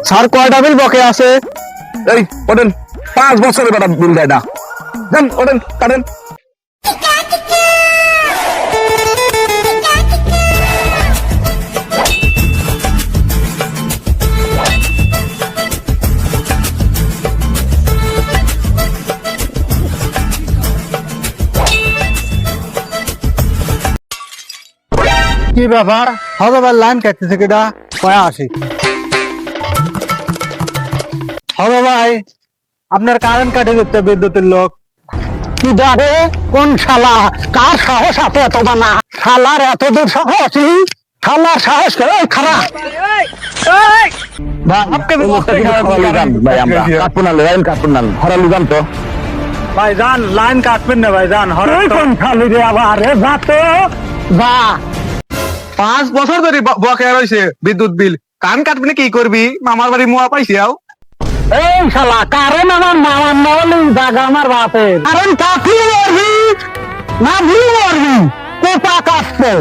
Sir কয়টা বিল বকে আছে? এই ওঠেন, 5 বছরের বেটা বিল দেয় না। যান ওঠেন, কাটেন। কি ব্যাপার? হজবার লাইন কাটতেছে কিটা? কয়া আসি। হবে ভাই, আপনার কারেন্ট কাটে দিতে বিদ্যুতের লোক। কি জানে কোন শালা, কার সাহস আছে এত বানা? শালার এত দূর সাহস? শালার সাহস করে খারাপ। ভাই যান, লাইন কাটবেন না ভাই, যান। খালি রে আবার যা তো যা। 5 বছর ধরে বকেয়া রয়েছে বিদ্যুৎ বিল, কান কাটবি কি করবি? মামার বাড়ি মুয়া পাইছি আও। এই শালা, কারণ আমার মামার নলি জায়গা আমার বাপের, কারণ কাটলি মরবি না ভুল মরবি, কোপা কাটতো।